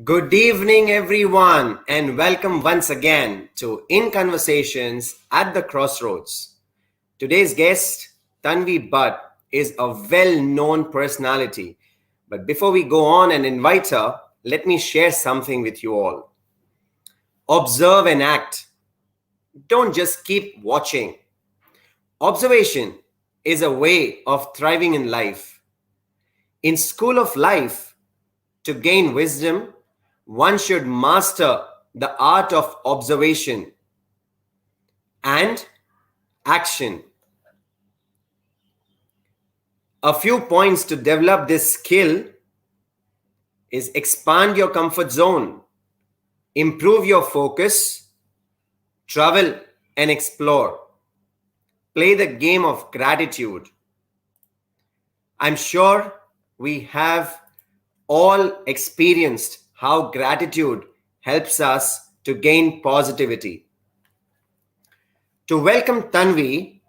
Good evening, everyone, and welcome once again to In Conversations at the Crossroads. Today's guest, Tanvi Bhatt, is a well-known personality. But before we go on and invite her, let me share something with you all. Observe and act. Don't just keep watching. Observation is a way of thriving in life. In School of Life, to gain wisdom, one should master the art of observation and action. A few points to develop this skill is expand your comfort zone, improve your focus, travel and explore, play the game of gratitude. I'm sure we have all experienced how gratitude helps us to gain positivity. To welcome Tanvi,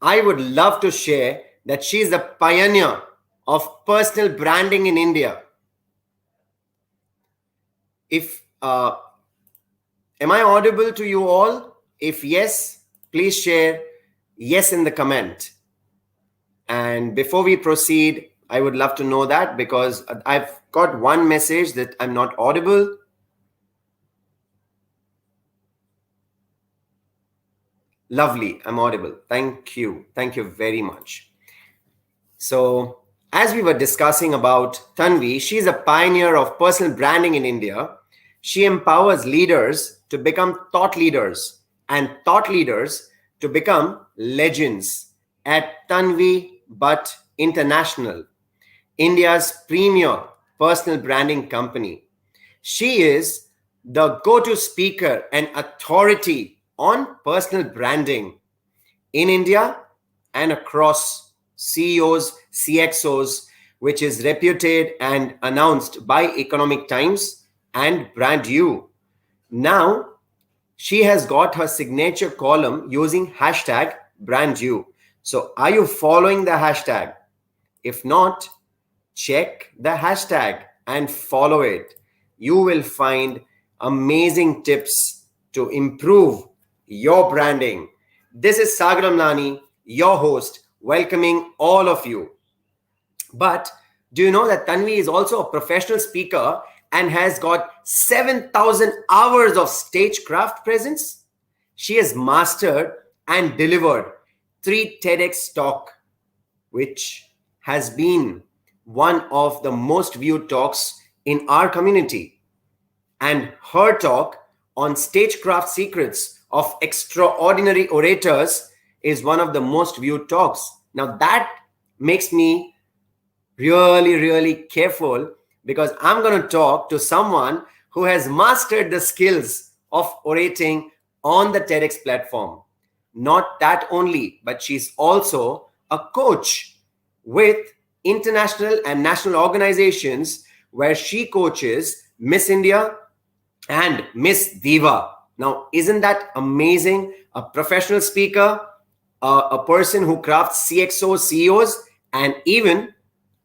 I would love to share that she is the pioneer of personal branding in India. Am I audible to you all? If yes, please share yes in the comment. And before we proceed, I would love to know that because I've got one message that I'm not audible. Lovely, I'm audible. Thank you. Thank you very much. So, as we were discussing about Tanvi, she's a pioneer of personal branding in India. She empowers leaders to become thought leaders and thought leaders to become legends at Tanvi Bhatt International, India's premier personal branding company. She is the go-to speaker and authority on personal branding in India and across CEOs, CXOs, which is reputed and announced by Economic Times and Brand You. Now, she has got her signature column using hashtag Brand You. So are you following the hashtag? If not, check the hashtag and follow it. You will find amazing tips to improve your branding. This is Sagar Amlani, your host, welcoming all of you. But do you know that Tanvi is also a professional speaker and has got 7,000 hours of stagecraft presence? She has mastered and delivered 3 TEDx talk, which has been one of the most viewed talks in our community. And her talk on stagecraft secrets of extraordinary orators is one of the most viewed talks. Now that makes me really careful because I'm going to talk to someone who has mastered the skills of orating on the TEDx platform. Not that only, but she's also a coach with international and national organizations where she coaches Miss India and Miss Diva. Now, isn't that amazing? A professional speaker, a person who crafts CXOs, CEOs, and even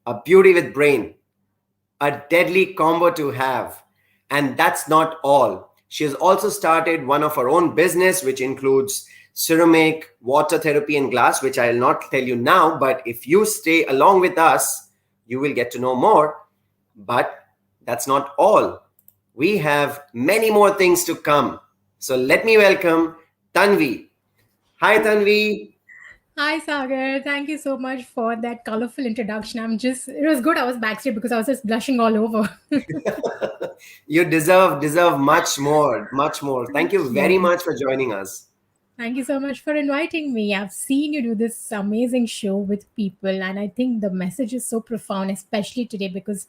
a beauty with brain. A deadly combo to have. And that's not all. She has also started one of her own business, which includes ceramic, water therapy, and glass, which I'll not tell you now. But if you stay along with us, you will get to know more. But that's not all. We have many more things to come. So let me welcome Tanvi. Hi, Tanvi. Hi, Sagar. Thank you so much for that colorful introduction. It was good. I was backstage because I was just blushing all over. You deserve much more, much more. Thank Thank you very you. much for joining us. Thank you so much for inviting me. I've seen you do this amazing show with people, and I think the message is so profound, especially today, because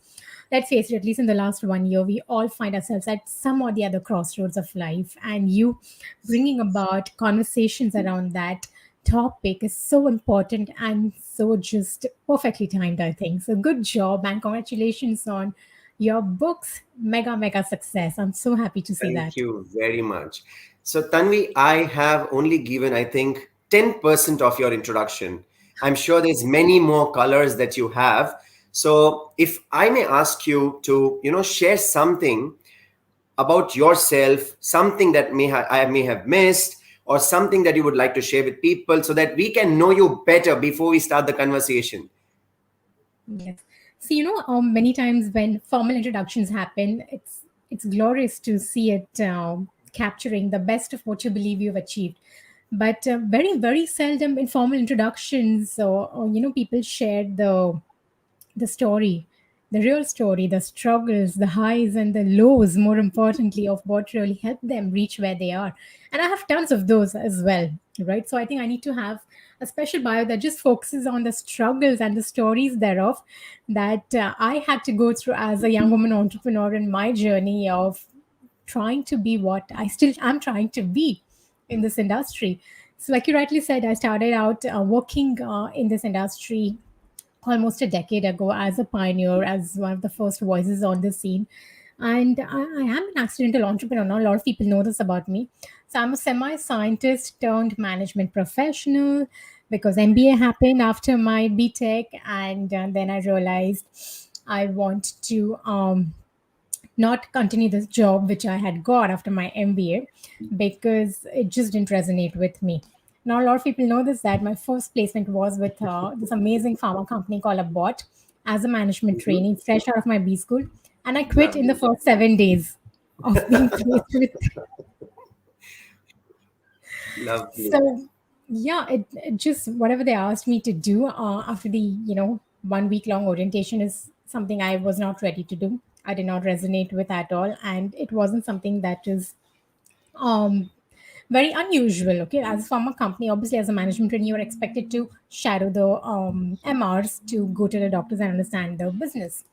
let's face it, at least in the last 1 year, we all find ourselves at some or the other crossroads of life. And you bringing about conversations around that topic is so important and so just perfectly timed, I think. So, good job, and congratulations on your book's mega success. I'm so happy to see Thank that. you very much. So, Tanvi, I have only given, I think, 10% of your introduction. I'm sure there's many more colors that you have. So if I may ask you to, share something about yourself, something that I may have missed, or something that you would like to share with people so that we can know you better before we start the conversation. Yes. See, many times when formal introductions happen, it's glorious to see it capturing the best of what you believe you've achieved. But very, very seldom in formal introductions, or people share the story, the real story, the struggles, the highs and the lows, more importantly, of what really helped them reach where they are. And I have tons of those as well, right? So I think I need to have a special bio that just focuses on the struggles and the stories thereof that I had to go through as a young woman entrepreneur in my journey of trying to be what I still am trying to be in this industry. So, like you rightly said, I started out working in this industry almost a decade ago as a pioneer, as one of the first voices on the scene. And I am an accidental entrepreneur. Not a lot of people know this about me. So I'm a semi scientist turned management professional because MBA happened after my BTech. And then I realized I want to not continue this job which I had got after my MBA because it just didn't resonate with me. Now, a lot of people know this that my first placement was with this amazing pharma company called Abbott as a management Mhm. trainee, fresh out of my B school. And I quit in the Lovely. first 7 days of being placed with. Lovely. So, yeah, it just whatever they asked me to do after the 1 week long orientation is something I was not ready to do. I did not resonate with at all, and it wasn't something that is um very unusual. Okay, as a pharma company, obviously as a management trainee, you are expected to shadow the MRs to go to the doctors and understand the business.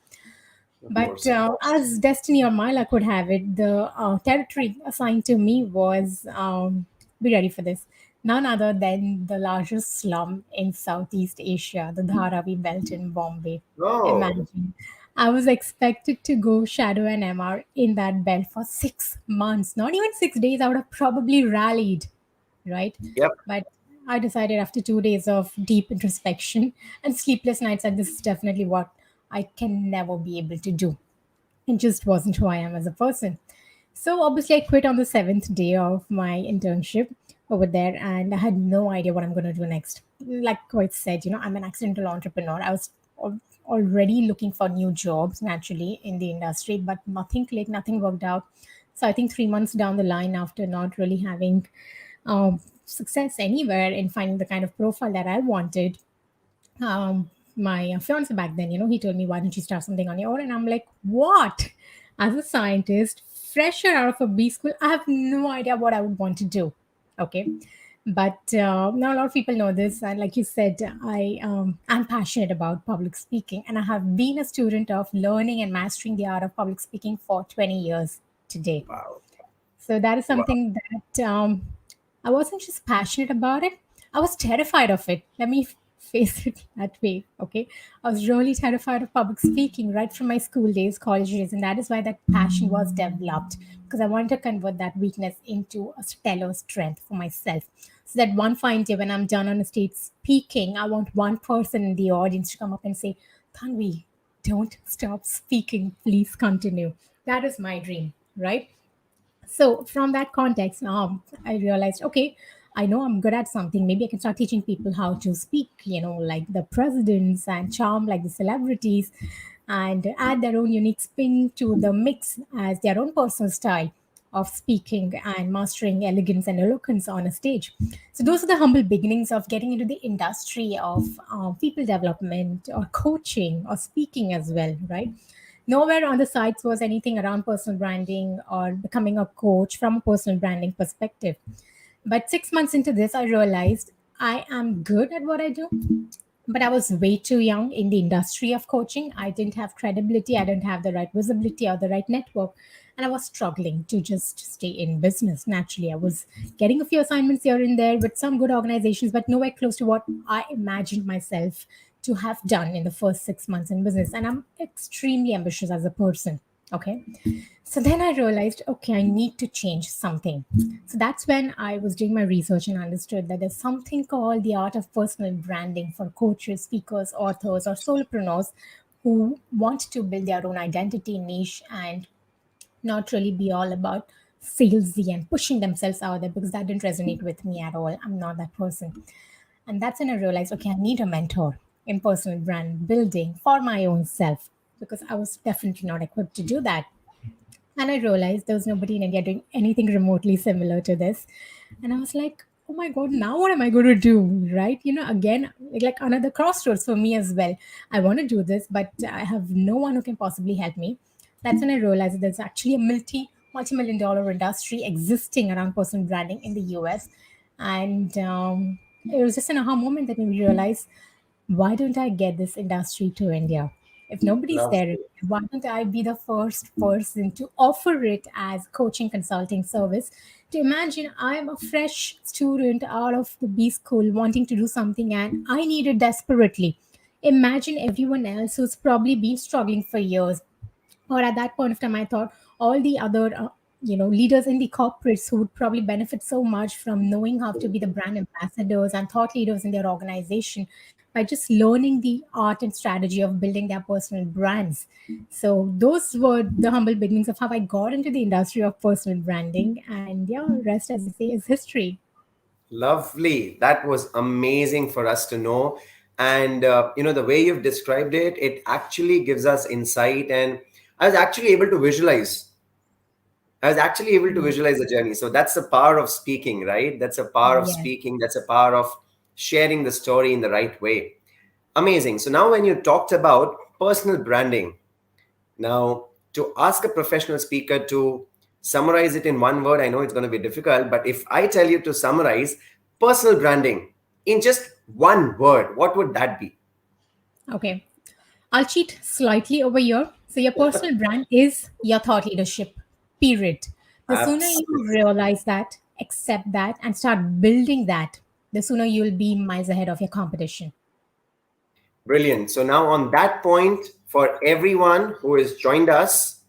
Of But course. as destiny or my luck would have it, the territory assigned to me was be ready for this. None other than the largest slum in Southeast Asia, the Dharavi Belt in Bombay. Oh, Imagine. I was expected to go shadow an MR in that belt for 6 months, not even 6 days. I would have probably rallied, right? yep. But I decided after 2 days of deep introspection and sleepless nights that this is definitely what I can never be able to do. It just wasn't who I am as a person. So obviously, I quit on the seventh day of my internship over there, and I had no idea what I'm going to do next. Like I said, I'm an accidental entrepreneur. I was already looking for new jobs naturally in the industry, but nothing clicked, nothing worked out. So I think 3 months down the line, after not really having success anywhere in finding the kind of profile that I wanted, my fiance back then, he told me, why don't you start something on your own? And I'm like, what? As a scientist, fresher out of a B school, I have no idea what I would want to do. Okay. But now a lot of people know this. And like you said, I'm passionate about public speaking. And I have been a student of learning and mastering the art of public speaking for 20 years today. Wow. So that is Wow. something that I wasn't just passionate about it, I was terrified of it. Let me face it that way. Okay. I was really terrified of public speaking right from my school days, college days. And that is why that passion was developed because I wanted to convert that weakness into a stellar strength for myself. So that one fine day when I'm done on a stage speaking, I want one person in the audience to come up and say, Tanvi, don't stop speaking. Please continue. That is my dream, right? So from that context, I realized, okay, I know I'm good at something. Maybe I can start teaching people how to speak, like the presidents and charm like the celebrities and add their own unique spin to the mix as their own personal style of speaking and mastering elegance and eloquence on a stage. So those are the humble beginnings of getting into the industry of people development or coaching or speaking as well, right? Nowhere on the sites was anything around personal branding or becoming a coach from a personal branding perspective. But 6 months into this, I realized I am good at what I do, but I was way too young in the industry of coaching. I didn't have credibility, I didn't have the right visibility or the right network. And I was struggling to just stay in business. Naturally, I was getting a few assignments here and there with some good organizations, but nowhere close to what I imagined myself to have done in the first 6 months in business. And I'm extremely ambitious as a person. Okay. So then I realized, okay, I need to change something. So that's when I was doing my research and understood that there's something called the art of personal branding for coaches, speakers, authors, or solopreneurs who want to build their own identity niche and not really be all about salesy and pushing themselves out there, because that didn't resonate with me at all. I'm not that person. And that's when I realized, okay, I need a mentor in personal brand building for my own self, because I was definitely not equipped to do that. And I realized there was nobody in India doing anything remotely similar to this. And I was like, oh my God, now what am I going to do? Right? Again, like another crossroads for me as well. I want to do this, but I have no one who can possibly help me. That's when I realized that there's actually a multi-million dollar industry existing around personal branding in the US. And it was just an aha moment that made me realize, why don't I get this industry to India? If nobody's there, Lovely. why don't I be the first person to offer it as coaching consulting service? To imagine I'm a fresh student out of the B school wanting to do something and I need it desperately. Imagine everyone else who's probably been struggling for years, or at that point of time I thought all the other leaders in the corporates who would probably benefit so much from knowing how to be the brand ambassadors and thought leaders in their organization by just learning the art and strategy of building their personal brands. So those were the humble beginnings of how I got into the industry of personal branding, and yeah, rest, as I say, is history. Lovely. That was amazing for us to know. And, the way you've described it, it actually gives us insight. And I was actually able to visualize. I was actually able to visualize the journey. So that's the power of speaking, right? That's a power of Yes. speaking. That's a power of sharing the story in the right way. Amazing. So now, when you talked about personal branding, now to ask a professional speaker to summarize it in one word, I know it's going to be difficult, but if I tell you to summarize personal branding in just one word, what would that be? Okay, I'll cheat slightly over here. So, your personal brand is your thought leadership, period. The sooner you Absolutely. realize that, accept that, and start building that, the sooner you'll be miles ahead of your competition. Brilliant. So now on that point, for everyone who has joined us,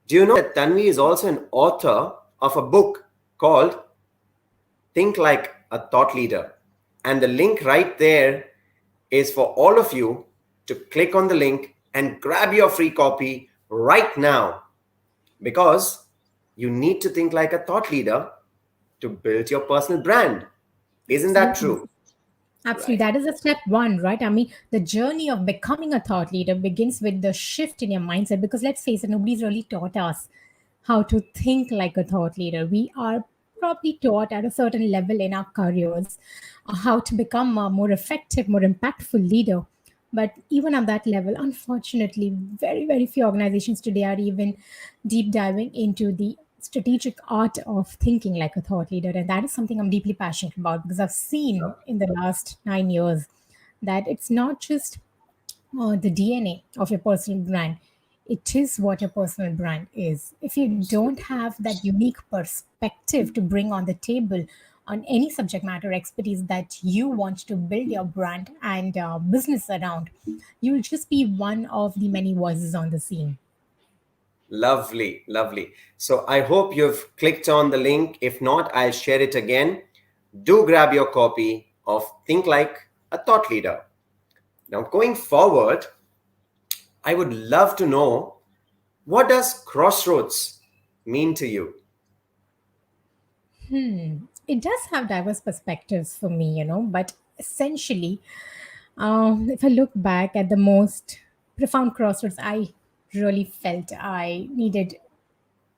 do you know that Tanvi is also an author of a book called Think Like a Thought Leader? And the link right there is for all of you to click on the link and grab your free copy right now, because you need to think like a thought leader to build your personal brand. Isn't that Absolutely. true? Absolutely. Right. That is a step one, right? I mean, the journey of becoming a thought leader begins with the shift in your mindset, because let's face it, nobody's really taught us how to think like a thought leader. We are probably taught at a certain level in our careers how to become a more effective, more impactful leader. But even at that level, unfortunately, very, very few organizations today are even deep diving into the strategic art of thinking like a thought leader. And that is something I'm deeply passionate about, because I've seen in the last 9 years that it's not just the DNA of your personal brand. It is what your personal brand is. If you don't have that unique perspective to bring on the table on any subject matter expertise that you want to build your brand and business around, you'll just be one of the many voices on the scene. Lovely, lovely. So I hope you've clicked on the link. If not, I'll share it again. Do grab your copy of Think Like a Thought Leader. Now, going forward, I would love to know, what does crossroads mean to you? It does have diverse perspectives for me, but essentially, if I look back at the most profound crossroads I really felt I needed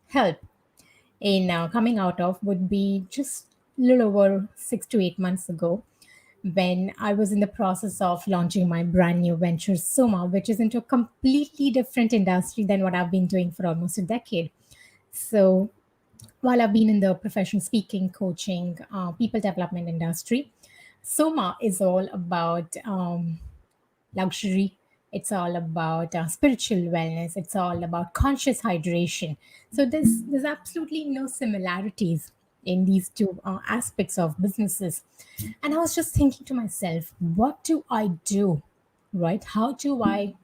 help in coming out of would be just a little over 6 to 8 months ago, when I was in the process of launching my brand new venture, Soma, which is into a completely different industry than what I've been doing for almost a decade. So, while I've been in the professional speaking, coaching, people development industry, Soma is all about luxury. It's all about spiritual wellness. It's all about conscious hydration. So there's absolutely no similarities in these two aspects of businesses. And I was just thinking to myself, what do I do? Right? How do I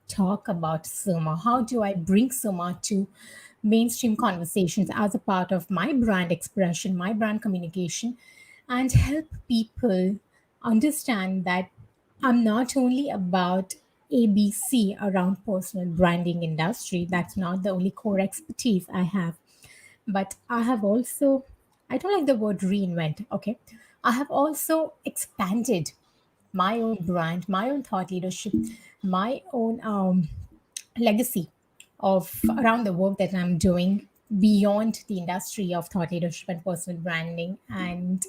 talk about Soma? How do I bring Soma to mainstream conversations as a part of my brand expression, my brand communication, and help people understand that I'm not only about ABC around personal branding industry. That's not the only core expertise I have, but I have also, I don't like the word reinvent, okay? I have also expanded my own brand, my own thought leadership, my own legacy of around the work that I'm doing beyond the industry of thought leadership and personal branding. And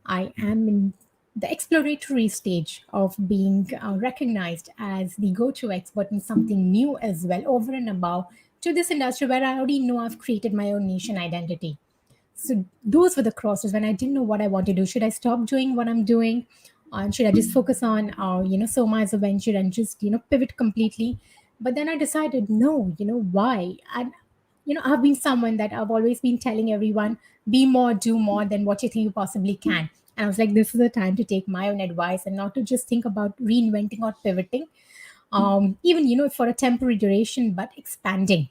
I am in the exploratory stage of being recognized as the go to expert in something new as well, over and above to this industry where I already know I've created my own niche and identity. So those were the crosses when I didn't know what I want to do. Should I stop doing what I'm doing? And should I just focus on, Soma as a venture and just, pivot completely? But then I decided, no, why? And, I've been someone that I've always been telling everyone, be more, do more than what you think you possibly can. And I was like, this is the time to take my own advice and not to just think about reinventing or pivoting, even, for a temporary duration, but expanding,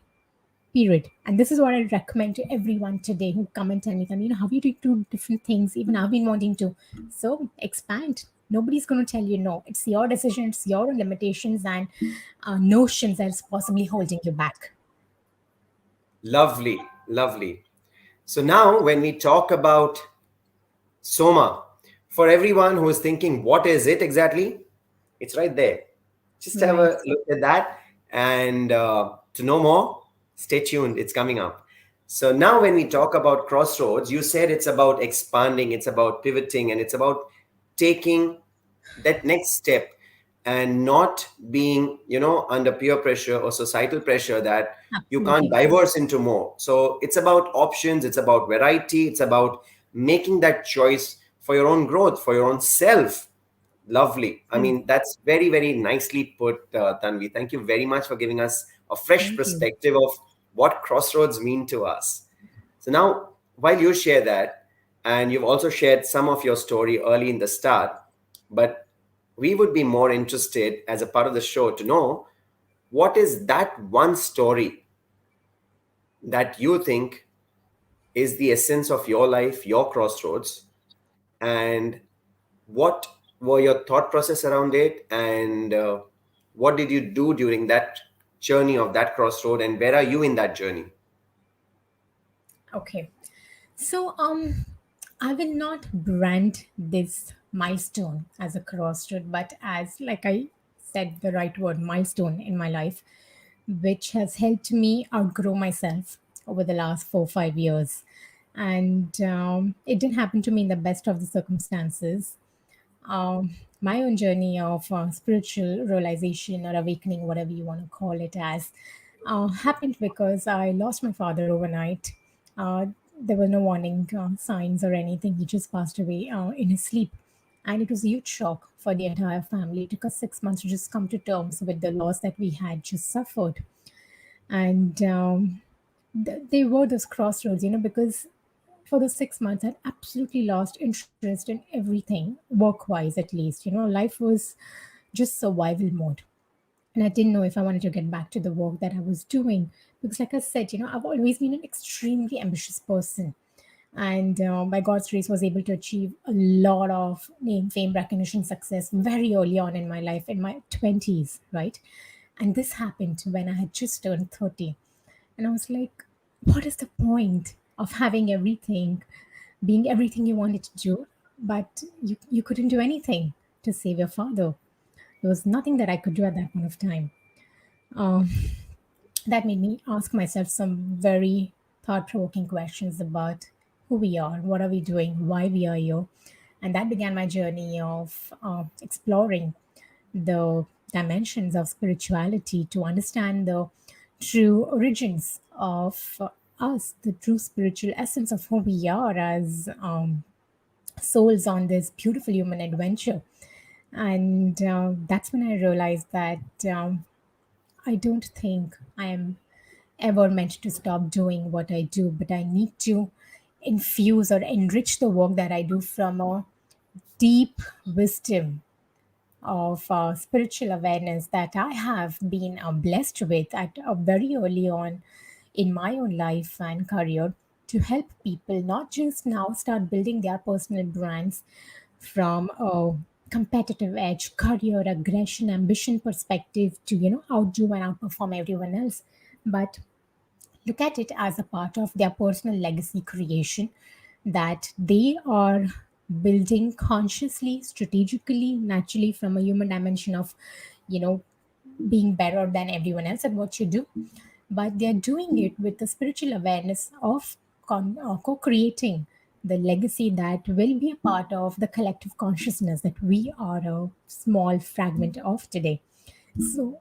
period. And this is what I recommend to everyone today who come and tell me that, how you do different things, even I've been wanting to. So expand. Nobody's going to tell you no. It's your decision, it's your own limitations and notions that's possibly holding you back. Lovely, lovely. So now, when we talk about Soma, for everyone who is thinking, what is it exactly? It's right there. Just have Right. a look at that. And to know more, stay tuned. It's coming up. So now, when we talk about Crossroads, you said it's about expanding, it's about pivoting, and it's about taking that next step and not being, under peer pressure or societal pressure that you can't Absolutely. diverse into more. So it's about options, it's about variety, it's about making that choice for your own growth, for your own self. Lovely. I True. mean, that's very, very nicely put, Tanvi. Thank you very much for giving us a fresh Thank you. perspective of what crossroads mean to us. So now, while you share that, and you've also shared some of your story early in the start, but we would be more interested as a part of the show to know what is that one story that you think is the essence of your life, your crossroads, and what were your thought process around it, and what did you do during that journey of that crossroad, and where are you in that journey? Okay. So, I will not brand this milestone as a crossroad, but as, like I said, the right word, milestone in my life, which has helped me outgrow myself over the last 4 5 years. And it didn't happen to me in the best of the circumstances. My own journey of spiritual realization or awakening, whatever you want to call it as, happened because I lost my father overnight. Uh, there were no warning signs or anything. He just passed away in his sleep. And it was a huge shock for the entire family. It took us 6 months to just come to terms with the loss that we had just suffered. And they were those crossroads, because for the 6 months I'd absolutely lost interest in everything, work wise at least. Life was just survival mode. And I didn't know if I wanted to get back to the work that I was doing, because like I said, I've always been an extremely ambitious person. And by God's grace was able to achieve a lot of name, fame, recognition, success very early on in my life, in my 20s, right? And this happened when I had just turned 30. And I was like, what is the point of having everything, being everything you wanted to do, but you couldn't do anything to save your father? There was nothing that I could do at that point of time. Um, that made me ask myself some very thought provoking questions about who we are, what are we doing, why we are here. And that began my journey of exploring the dimensions of spirituality to understand the true origins of us, the true spiritual essence of who we are as souls on this beautiful human adventure. And that's when I realized that I don't think I am ever meant to stop doing what I do, but I need to infuse or enrich the work that I do from a deep wisdom of spiritual awareness that I have been blessed with at very early on in my own life and career, to help people not just now start building their personal brands from a competitive edge, career, aggression, ambition perspective to, outdo and outperform everyone else. But look at it as a part of their personal legacy creation that they are building consciously, strategically, naturally from a human dimension of, you know, being better than everyone else at what you do. But they're doing it with the spiritual awareness of co-creating the legacy that will be a part of the collective consciousness that we are a small fragment of today. So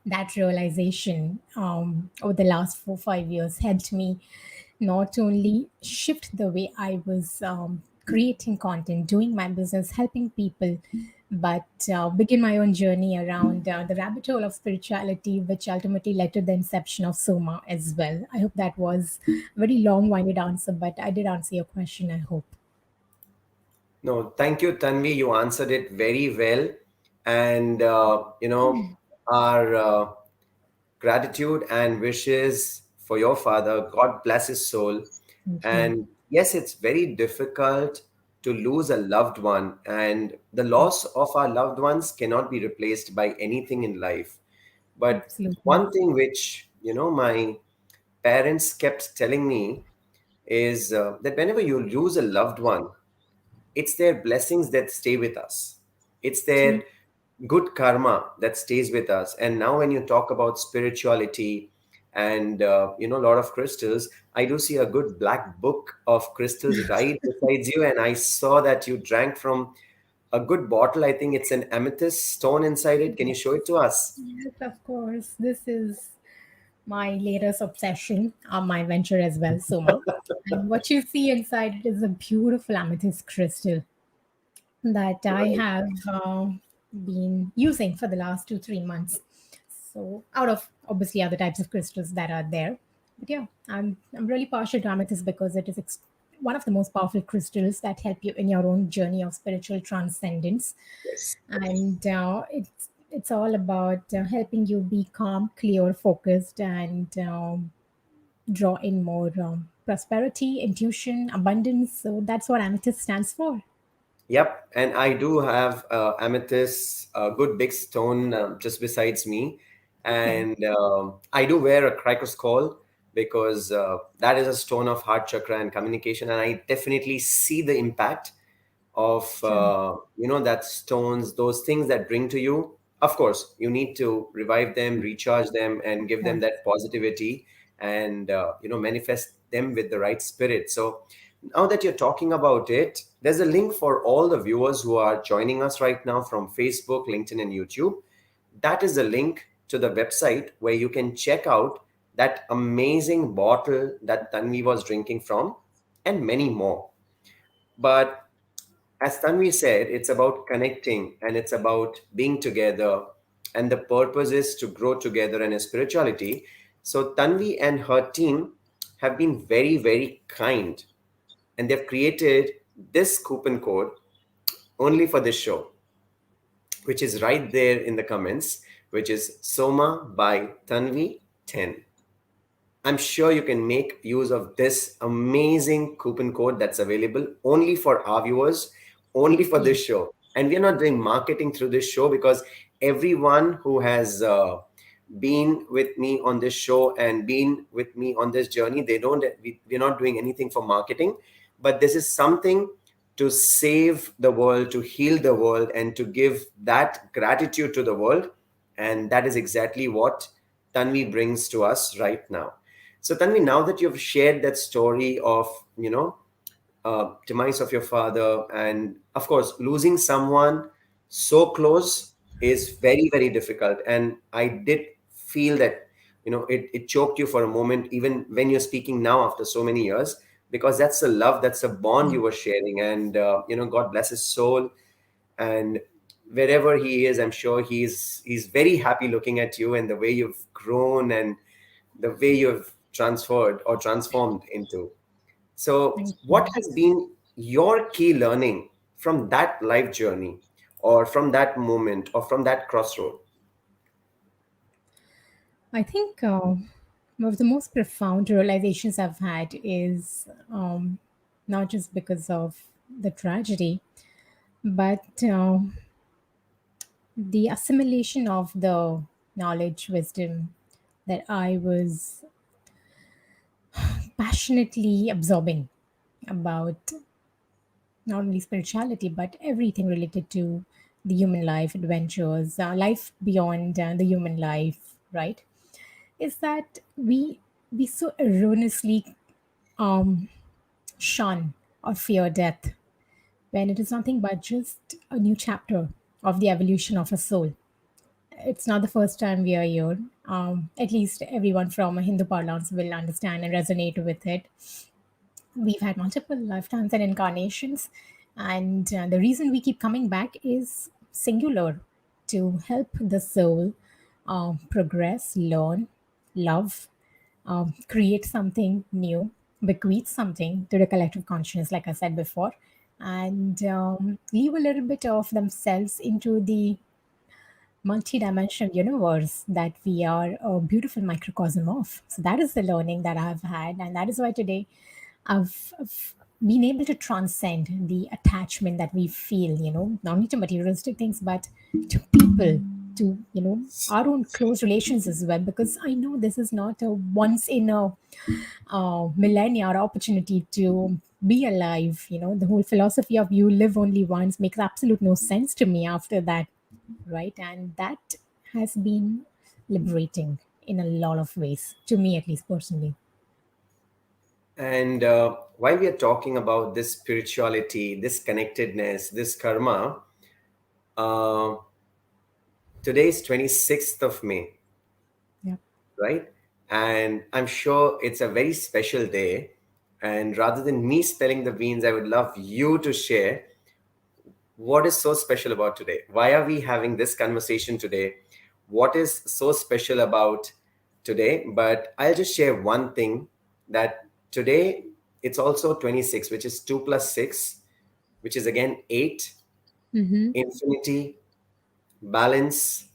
that realization over the last 4 5 years helped me not only shift the way I was creating content, doing my business, helping people, but begin my own journey around the rabbit hole of spirituality, which ultimately led to the inception of Soma as well. I hope that was a very long-winded answer, but I did answer your question, I hope. No, thank you, Tanvi. You answered it very well. And, our gratitude and wishes for your father. God bless his soul. Thank you. And yes, it's very difficult to lose a loved one. And the loss of our loved ones cannot be replaced by anything in life. But Absolutely. one thing which, my parents kept telling me is that whenever you lose a loved one, it's their blessings that stay with us. It's their True. good karma that stays with us. And now, when you talk about spirituality and a lot of crystals, I do see a good black book of crystals right besides you, and I saw that you drank from a good bottle. I think it's an amethyst stone inside it. Can you show it to us? Yes, of course. This is my latest obsession, my venture as well, Soma. And what you see inside it is a beautiful amethyst crystal that I Right. have been using for the last 2 3 months. So, out of obviously other types of crystals that are there, but yeah, I'm really partial to amethyst because it is one of the most powerful crystals that help you in your own journey of spiritual transcendence, Yes. and it's all about helping you be calm, clear, focused, and draw in more prosperity, intuition, abundance. So that's what amethyst stands for. Yep, and I do have amethyst, a good big stone just besides me, Okay. and I do wear a cricus call because that is a stone of heart chakra and communication, and I definitely see the impact of True. that stones, those things that bring to you. Of course, you need to revive them, recharge them, and give them Yes. that positivity, and manifest them with the right spirit. So now that you're talking about it, there's a link for all the viewers who are joining us right now from Facebook, LinkedIn, and YouTube. That is a link to the website where you can check out that amazing bottle that Tanvi was drinking from, and many more. But as Tanvi said, it's about connecting and it's about being together. And the purpose is to grow together in a spirituality. So Tanvi and her team have been very, very kind, and they've created this coupon code only for this show, which is right there in the comments, which is Soma by Tanvi 10. I'm sure you can make use of this amazing coupon code that's available only for our viewers, only for Yes. this show. And we're not doing marketing through this show because everyone who has been with me on this show and been with me on this journey, we're not doing anything for marketing, but this is something to save the world, to heal the world, and to give that gratitude to the world. And that is exactly what Tanvi brings to us right now. So Tanvi, now that you've shared that story of, demise of your father, and of course, losing someone so close is very, very difficult. And I did feel that, it choked you for a moment, even when you're speaking now after so many years, because that's the love, that's a bond you were sharing. And, God bless his soul. And wherever he is, I'm sure he's very happy looking at you and the way you've grown and the way you've transferred or transformed into. So, Thank what you. has been your key learning from that life journey, or from that moment, or from that crossroad? I think one of the most profound realizations I've had is not just because of the tragedy, But the assimilation of the knowledge, wisdom that I was passionately absorbing about not only spirituality but everything related to the human life, adventures, life beyond the human life, right? Is that we so erroneously um, shun or fear death when it is nothing but just a new chapter of the evolution of a soul. It's not the first time we are here. At least everyone from a Hindu parlance will understand and resonate with it. We've had multiple lifetimes and incarnations, and the reason we keep coming back is singular, to help the soul progress, learn, love, create something new, bequeath something to the collective consciousness, like I said before, and leave a little bit of themselves into the multi-dimensional universe that we are a beautiful microcosm of. So that is the learning that I've had, and that is why today I've been able to transcend the attachment that we feel, not only to materialistic things, but to people, to, our own close relations as well. Because I know this is not a once in a millennia opportunity to be alive. The whole philosophy of you live only once makes absolute no sense to me after that, right? And that has been liberating in a lot of ways, to me at least personally. And while we are talking about this spirituality, this connectedness, this karma, uh, today is 26th of May, Yeah. right? And I'm sure it's a very special day. And rather than me spelling the beans, I would love you to share what is so special about today. Why are we having this conversation today? What is so special about today? But I'll just share one thing, that today it's also 26, which is 2 plus 6, which is again 8, Mm-hmm. infinity, balance.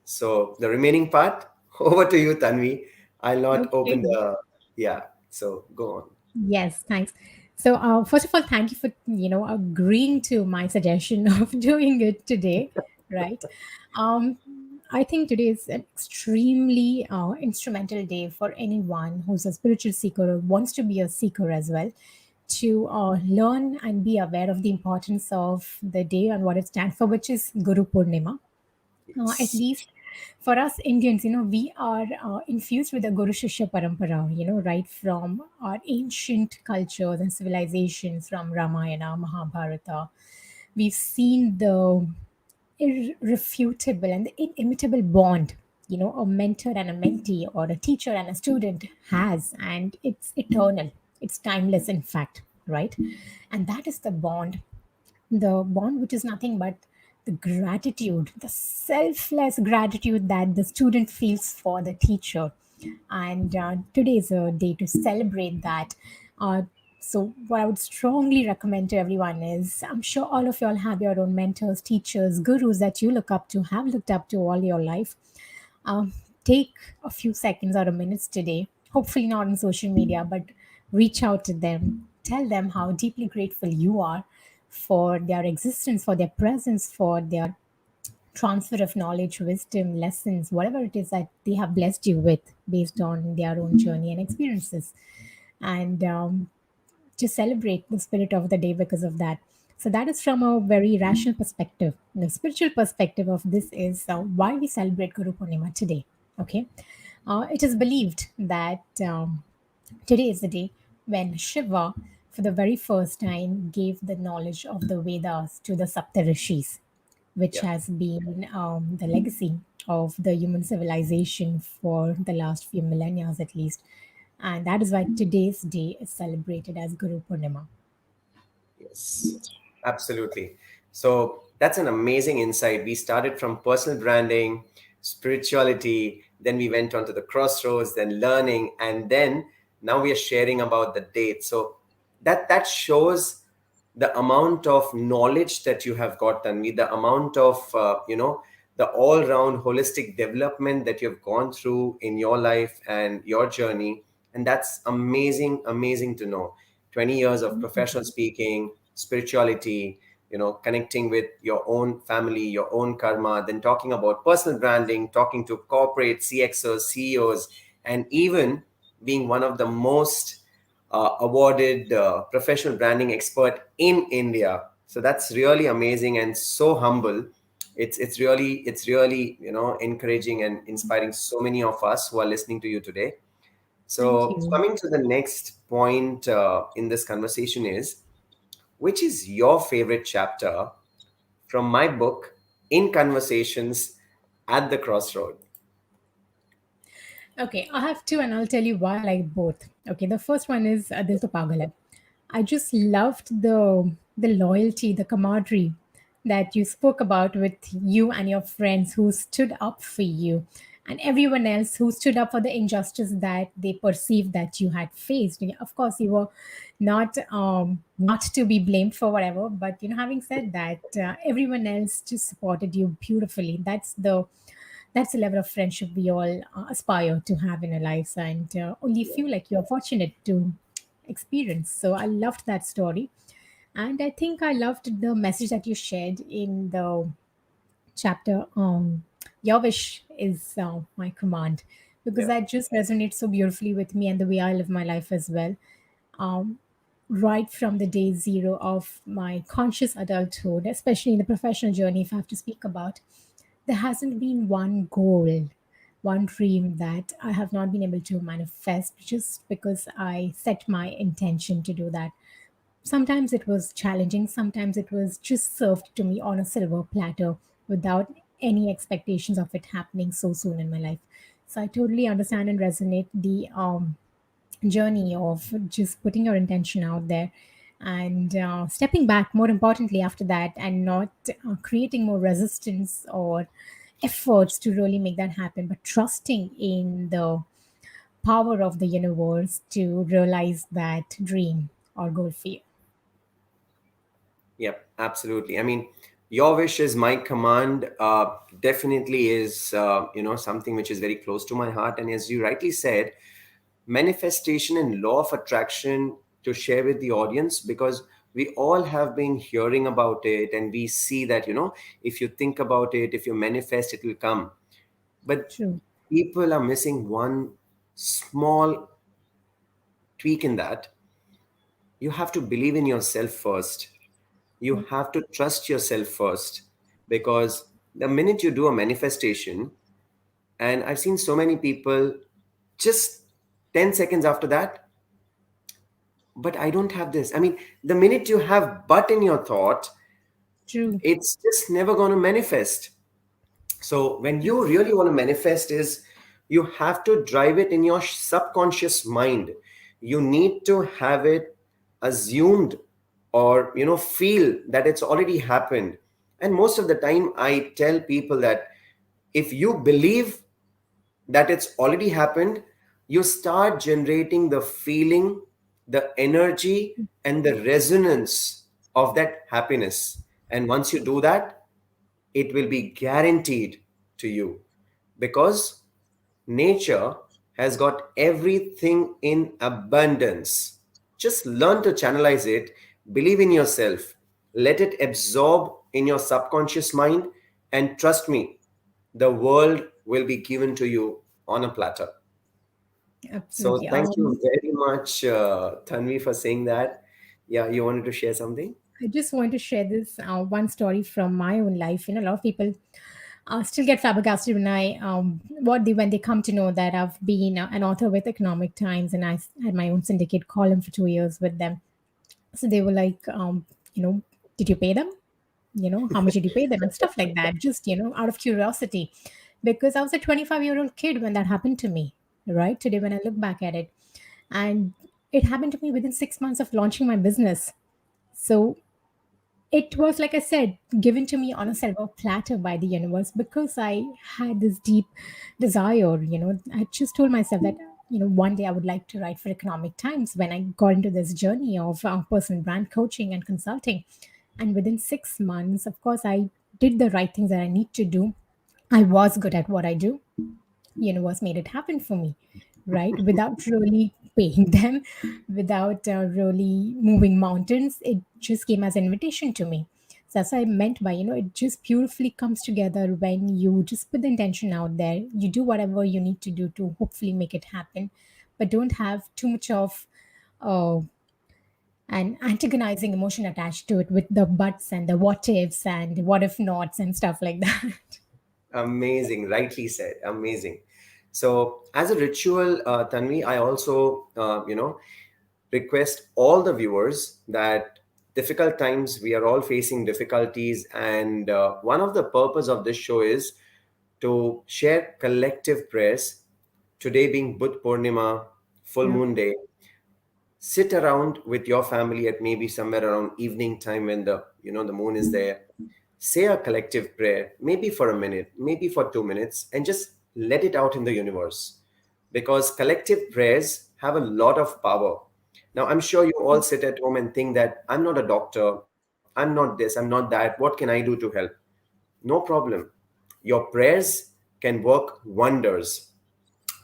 So the remaining part, over to you, Tanvi. I'll not open Okay. the, yeah. So go on. Yes, thanks. So, first of all, thank you for agreeing to my suggestion of doing it today, right? I think today is an extremely instrumental day for anyone who's a spiritual seeker or wants to be a seeker as well, to learn and be aware of the importance of the day and what it stands for, which is Guru Purnima. At Yes. least for us Indians, we are infused with the Guru Shishya Parampara, right from our ancient cultures and civilizations, from Ramayana, Mahabharata. We've seen the irrefutable and the inimitable bond, a mentor and a mentee or a teacher and a student has, and it's eternal, it's timeless, in fact, right? And that is the bond which is nothing but the gratitude, the selfless gratitude that the student feels for the teacher. And today is a day to celebrate that. Uh, so, what I would strongly recommend to everyone is, I'm sure all of y'all have your own mentors, teachers, gurus that you look up to, have looked up to all your life. um, Take a few seconds or a minutes today, hopefully not on social media, but reach out to them. Tell them how deeply grateful you are for their existence, for their presence, for their transfer of knowledge, wisdom, lessons, whatever it is that they have blessed you with based on their own journey and experiences. And to celebrate the spirit of the day because of that. So that is from a very rational perspective. The spiritual perspective of this is why we celebrate Guru Purnima today. Okay, it is believed that today is the day when Shiva, for the very first time, gave the knowledge of the Vedas to the Saptarishis, which Yeah. has been the legacy of the human civilization for the last few millennia at least. And that is why today's day is celebrated as Guru Purnima. Yes, absolutely. So that's an amazing insight. We started from personal branding, spirituality, then we went on to the crossroads, then learning, and then now we are sharing about the date. So that shows the amount of knowledge that you have got, Tanvi, the amount of the all-round holistic development that you've gone through in your life and your journey, and that's amazing, amazing to know. 20 years of professional speaking, spirituality, connecting with your own family, your own karma, then talking about personal branding, talking to corporate CXOs, CEOs, and even being one of the most awarded professional branding expert in India. So that's really amazing and so humble. It's really encouraging and inspiring so many of us who are listening to you today. Thank So you. coming to the next point in this conversation is, which is your favorite chapter from my book, In Conversations at the Crossroad? Okay, I have two, and I'll tell you why I like both. Okay, the first one is Dil To Pagal Hai. I just loved the loyalty, the camaraderie that you spoke about with you and your friends who stood up for you, and everyone else who stood up for the injustice that they perceived that you had faced. Of course, you were not to be blamed for whatever, but having said that, everyone else just supported you beautifully. That's the level of friendship we all aspire to have in our lives, and only feel like you're fortunate to experience. So I loved that story, and I think I loved the message that you shared in the chapter. Your wish is my command, because Yeah. that just resonates so beautifully with me and the way I live my life as well. Um, right from the day zero of my conscious adulthood, especially in the professional journey, if I have to speak about, there hasn't been one goal, one dream that I have not been able to manifest just because I set my intention to do that. Sometimes it was challenging, sometimes it was just served to me on a silver platter without any expectations of it happening so soon in my life. So I totally understand and resonate the journey of just putting your intention out there and stepping back, more importantly, after that, and not creating more resistance or efforts to really make that happen, but trusting in the power of the universe to realize that dream or goal for you. Yep, absolutely. I mean, your wish is my command. Definitely is something which is very close to my heart. And as you rightly said, manifestation and law of attraction, to share with the audience, because we all have been hearing about it, and we see that if you think about it, if you manifest, it will come. But True. people are missing one small tweak in that. You have to believe in yourself first. You Yep. have to trust yourself first, because the minute you do a manifestation, and I've seen so many people just 10 seconds after that, but I don't have this. I mean, the minute you have but in your thought, True. it's just never going to manifest. So when you really want to manifest is, you have to drive it in your subconscious mind. You need to have it assumed, or feel that it's already happened. And most of the time I tell people that if you believe that it's already happened, you start generating the feeling, the energy, and the resonance of that happiness. And once you do that, it will be guaranteed to you, because nature has got everything in abundance. Just learn to channelize it, believe in yourself, let it absorb in your subconscious mind, and trust me, the world will be given to you on a platter. So Absolutely. thank you very much, Tanvi, for saying that. Yeah, you wanted to share something? I just want to share this one story from my own life. A lot of people still get flabbergasted when I when they come to know that I've been an author with Economic Times, and I had my own syndicate column for 2 years with them. So they were like, did you pay them? How much did you pay them and stuff like that? Just out of curiosity, because I was a 25-year-old kid when that happened to me. Right today, when I look back at it, and it happened to me within 6 months of launching my business. So it was, like I said, given to me on a silver platter by the universe, because I had this deep desire. I just told myself that one day I would like to write for Economic Times when I got into this journey of personal brand coaching and consulting. And within 6 months, of course, I did the right things that I need to do. I was good at what I do. Universe made it happen for me, right? Without really paying them, without really moving mountains. It just came as an invitation to me. So that's what I meant by, it just beautifully comes together when you just put the intention out there. You do whatever you need to do to hopefully make it happen, but don't have too much of uh, an antagonizing emotion attached to it with the buts and the what ifs and what if nots and stuff like that. Amazing, rightly said. Amazing. So, as a ritual, Tanvi, I also, request all the viewers that difficult times, we are all facing difficulties, and one of the purpose of this show is to share collective prayers. Today being Buddh Purnima, full Yeah. moon day, sit around with your family at maybe somewhere around evening time when the moon is there. Say a collective prayer, maybe for a minute, maybe for 2 minutes, and just let it out in the universe, because collective prayers have a lot of power. Now, I'm sure you all sit at home and think that I'm not a doctor, I'm not this, I'm not that, what can I do to help? No problem. Your prayers can work wonders.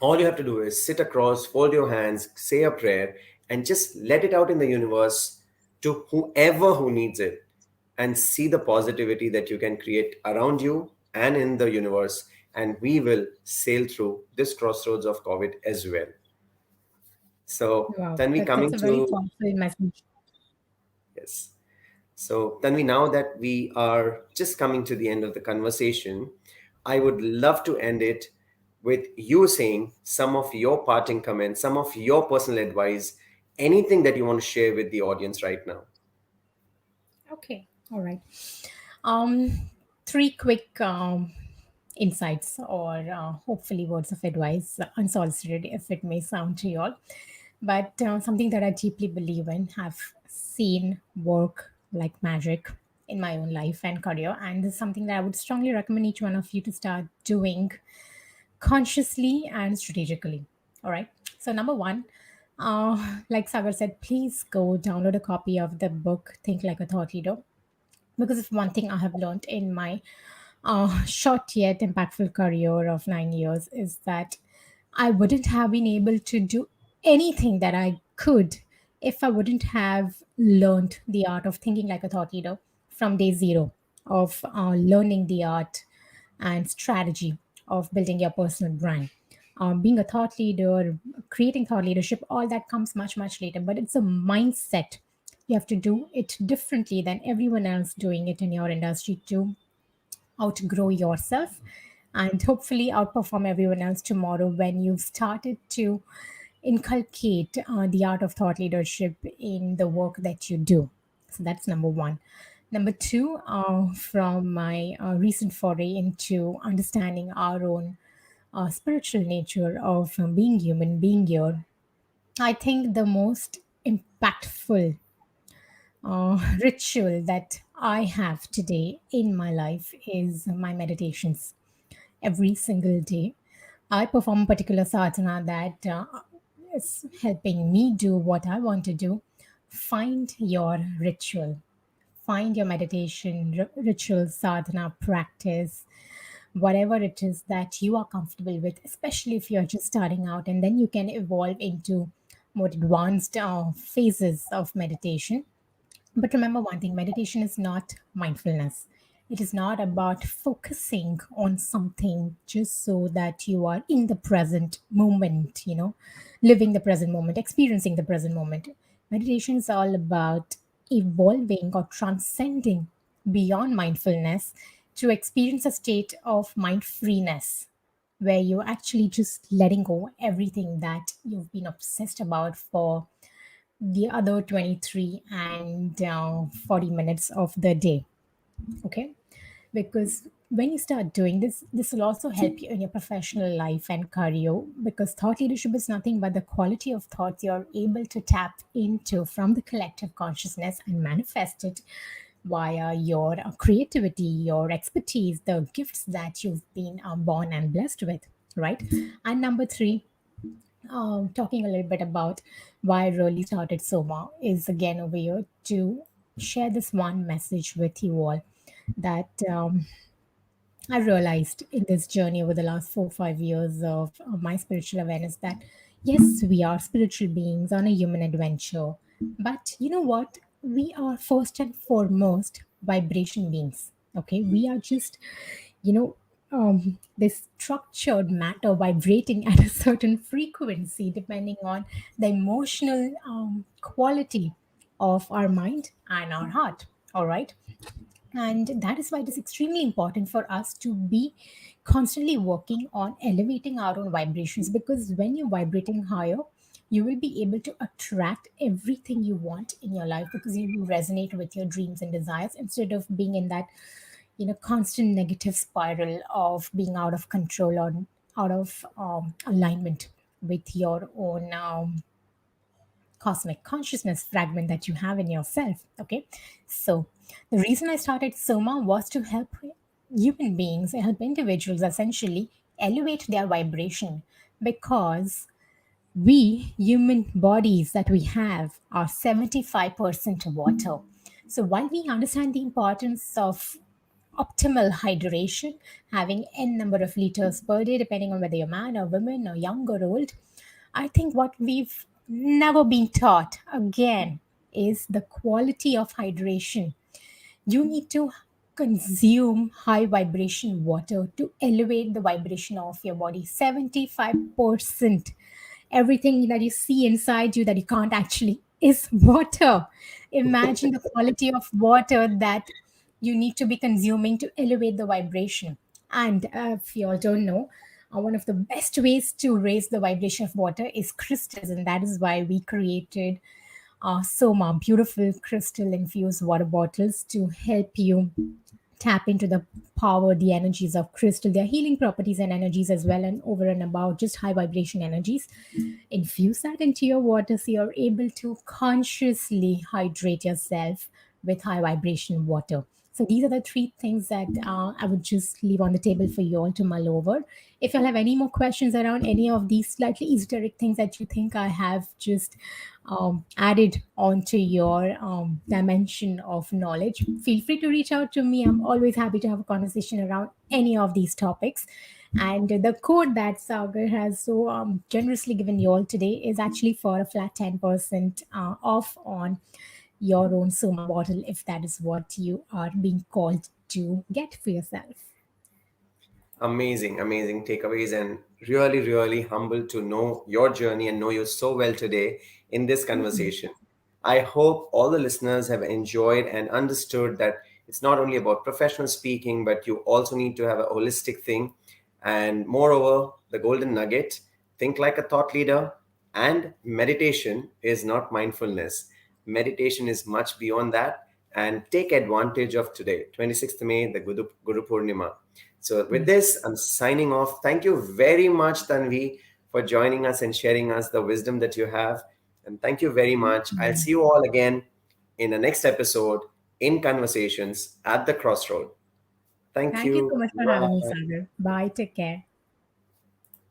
All you have to do is sit across, fold your hands, say a prayer, and just let it out in the universe to whoever who needs it, and see the positivity that you can create around you and in the universe. And we will sail through this crossroads of COVID as well. So, Wow, Tanvi, that's coming a very to, thoughtful message. yes. So, Tanvi, now that we are just coming to the end of the conversation, I would love to end it with you saying some of your parting comments, some of your personal advice, anything that you want to share with the audience right now. Okay, all right. Um, Three quick insights or hopefully words of advice, unsolicited if it may sound to you all, but something that I deeply believe in, have seen work like magic in my own life and career, and this is something that I would strongly recommend each one of you to start doing consciously and strategically. All right. So, number one, like Sagar said, please go download a copy of the book Think Like a Thought Leader. Because if one thing I have learned in my short yet impactful career of 9 years is that I wouldn't have been able to do anything that I could if I wouldn't have learned the art of thinking like a thought leader from day zero of learning the art and strategy of building your personal brand. Being a thought leader, creating thought leadership, all that comes much, much later, but it's a mindset. You have to do it differently than everyone else doing it in your industry to outgrow yourself and hopefully outperform everyone else tomorrow when you've started to inculcate the art of thought leadership in the work that you do. So that's number one. Number two, from my recent foray into understanding our own spiritual nature of being human, being here, I think the most impactful ritual that I have today in my life is my meditations. Every single day, I perform a particular sadhana that is helping me do what I want to do. Find your ritual, find your meditation ritual, sadhana practice, whatever it is that you are comfortable with, especially if you're just starting out, and then you can evolve into more advanced phases of meditation. But remember one thing, meditation is not mindfulness. It is not about focusing on something just so that you are in the present moment, living the present moment, experiencing the present moment. Meditation is all about evolving or transcending beyond mindfulness to experience a state of mind freeness where you're actually just letting go everything that you've been obsessed about for the other 23 and 40 minutes of the day. Okay, because when you start doing this will also help you in your professional life and career, because thought leadership is nothing but the quality of thoughts you're able to tap into from the collective consciousness and manifest it via your creativity, your expertise, the gifts that you've been born and blessed with, right? And number three, talking a little bit about why I really started Soma is again over here to share this one message with you all that I realized in this journey over the last 4 5 years of my spiritual awareness that yes, we are spiritual beings on a human adventure, but you know what? We are first and foremost vibration beings. Okay, we are just, you know, this structured matter vibrating at a certain frequency depending on the emotional quality of our mind and our heart. All right. And that is why it is extremely important for us to be constantly working on elevating our own vibrations, because when you're vibrating higher, you will be able to attract everything you want in your life, because you resonate with your dreams and desires instead of being in that, constant negative spiral of being out of control or out of alignment with your own cosmic consciousness fragment that you have in yourself. Okay, so the reason I started Soma was to help human beings, help individuals essentially elevate their vibration, because we human bodies that we have are 75% water. So while we understand the importance of optimal hydration, having n number of liters per day, depending on whether you're man or woman or young or old, I think what we've never been taught again is the quality of hydration. You need to consume high vibration water to elevate the vibration of your body. 75%. Everything that you see inside you that you can't actually is water. Imagine the quality of water that you need to be consuming to elevate the vibration. And if you all don't know, one of the best ways to raise the vibration of water is crystals, and that is why we created Soma, beautiful crystal infused water bottles to help you tap into the power, the energies of crystal, their healing properties and energies as well, and over and above just high vibration energies. Infuse that into your water so you're able to consciously hydrate yourself with high vibration water. So these are the three things that I would just leave on the table for you all to mull over. If you'll have any more questions around any of these slightly esoteric things that you think I have just added onto your dimension of knowledge, feel free to reach out to me. I'm always happy to have a conversation around any of these topics. And the code that Sagar has so generously given you all today is actually for a flat 10% off on your own Soma bottle, if that is what you are being called to get for yourself. Amazing, amazing takeaways, and really, really humbled to know your journey and know you so well today in this conversation. I hope all the listeners have enjoyed and understood that it's not only about professional speaking, but you also need to have a holistic thing. And moreover, the golden nugget, think like a thought leader, and meditation is not mindfulness. Meditation is much beyond that. And take advantage of today, 26th May, the Guru Purnima. So with Yes. this, I'm signing off. Thank you very much, Tanvi, for joining us and sharing us the wisdom that you have. And thank you very much. I'll see you all again in the next episode in Conversations at the Crossroad. Thank Thank you so you. much for having me, Bye. Sagar. Bye. Take care.